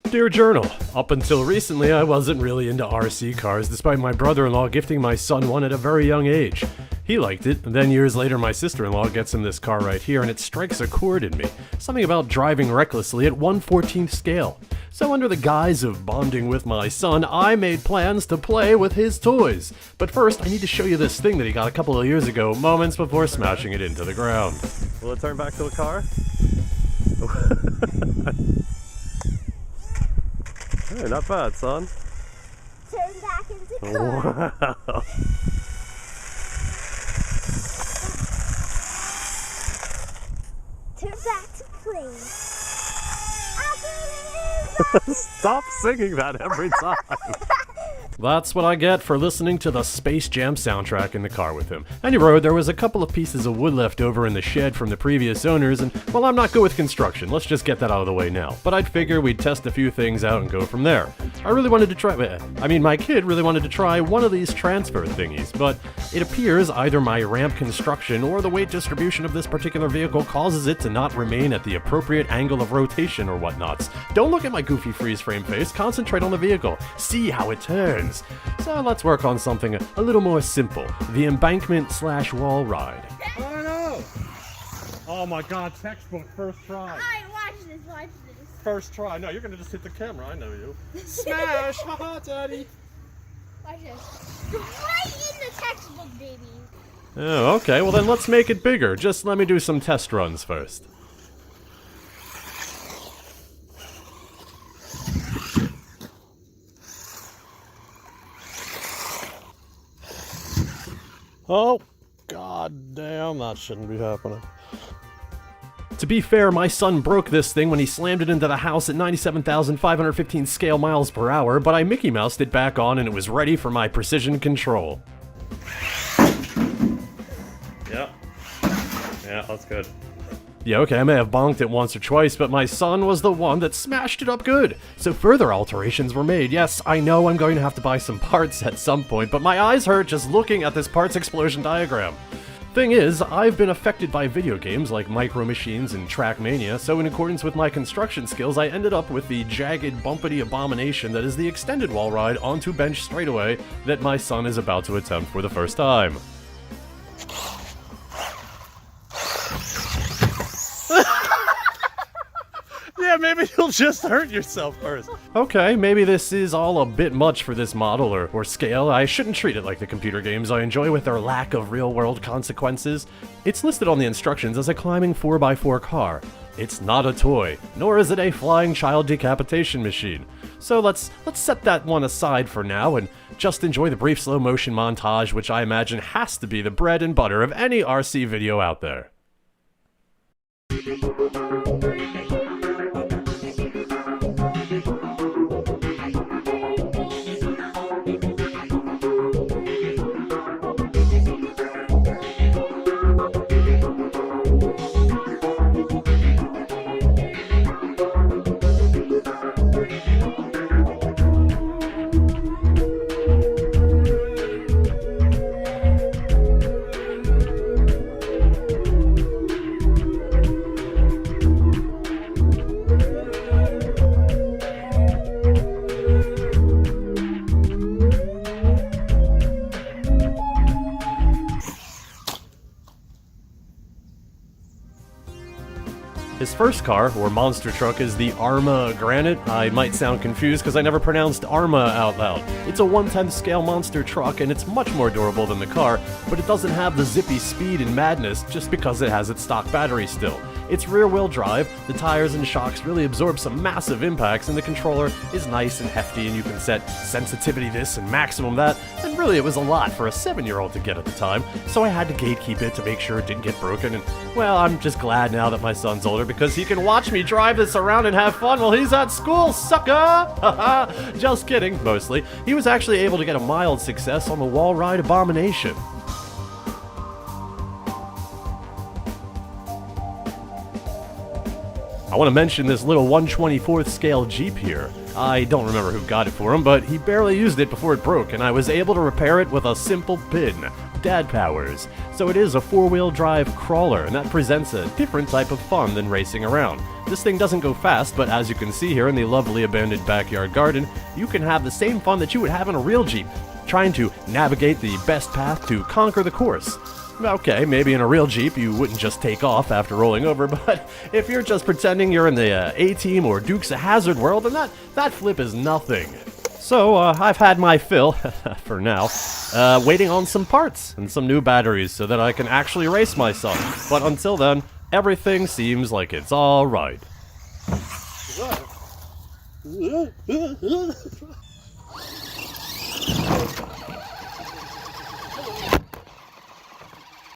Dear Journal, up until recently I wasn't really into RC cars despite my brother-in-law gifting my son one at a very young age. He liked it, and then years later my sister-in-law gets him this car right here and it strikes a chord in me. Something about driving recklessly at 1/14th scale. So under the guise of bonding with my son, I made plans to play with his toys. But first, I need to show you this thing that he got a couple of years ago, moments before smashing it into the ground. Will it turn back to a car? Hey, not bad, son. Turn back into car. Wow. Turn back to play. Stop singing that every time. That's what I get for listening to the Space Jam soundtrack in the car with him. Any road, there was a couple of pieces of wood left over in the shed from the previous owners, and, well, I'm not good with construction, let's just get that out of the way now. But I'd figure we'd test a few things out and go from there. My kid really wanted to try one of these transfer thingies, but it appears either my ramp construction or the weight distribution of this particular vehicle causes it to not remain at the appropriate angle of rotation or whatnots. Don't look at my goofy freeze frame face, concentrate on the vehicle, see how it turns. So let's work on something a little more simple, the embankment/wall ride. Oh no! Oh my god, textbook, first try. Alright, watch this. First try. No, you're gonna just hit the camera, I know you. Smash! Haha, daddy! Watch this. Right in the textbook, baby. Oh, okay, well then let's make it bigger. Just let me do some test runs first. Oh, god damn, that shouldn't be happening. To be fair, my son broke this thing when he slammed it into the house at 97,515 scale miles per hour, but I Mickey Moused it back on and it was ready for my precision control. Yeah, that's good. Yeah, okay, I may have bonked it once or twice, but my son was the one that smashed it up good. So further alterations were made. Yes, I know I'm going to have to buy some parts at some point, but my eyes hurt just looking at this parts explosion diagram. Thing is, I've been affected by video games like Micro Machines and Trackmania, so in accordance with my construction skills, I ended up with the jagged, bumpety abomination that is the extended wall ride onto bench straightaway that my son is about to attempt for the first time. Yeah, maybe you'll just hurt yourself first. Okay, maybe this is all a bit much for this model or scale. I shouldn't treat it like the computer games I enjoy with their lack of real-world consequences. It's listed on the instructions as a climbing 4x4 car. It's not a toy, nor is it a flying child decapitation machine. So let's set that one aside for now and just enjoy the brief slow motion montage, which I imagine has to be the bread and butter of any RC video out there. His first car, or monster truck, is the Arrma Granite. I might sound confused because I never pronounced Arrma out loud. It's a 1/10 scale monster truck and it's much more durable than the car, but it doesn't have the zippy speed and madness just because it has its stock battery still. It's rear-wheel drive, the tires and shocks really absorb some massive impacts, and the controller is nice and hefty and you can set sensitivity this and maximum that, and really it was a lot for a 7-year-old to get at the time, so I had to gatekeep it to make sure it didn't get broken, and well, I'm just glad now that my son's older because he can watch me drive this around and have fun while he's at school, sucker! Haha, just kidding, mostly. He was actually able to get a mild success on the wall ride Abomination. I want to mention this little 1/24th scale Jeep here. I don't remember who got it for him, but he barely used it before it broke, and I was able to repair it with a simple pin. Dad Powers. So it is a four-wheel drive crawler, and that presents a different type of fun than racing around. This thing doesn't go fast, but as you can see here in the lovely abandoned backyard garden, you can have the same fun that you would have in a real Jeep, trying to navigate the best path to conquer the course. Okay, maybe in a real Jeep you wouldn't just take off after rolling over, but if you're just pretending you're in the A-Team or Dukes of Hazzard world, then that flip is nothing. So, I've had my fill, for now, waiting on some parts and some new batteries so that I can actually race myself. But until then, everything seems like it's all right.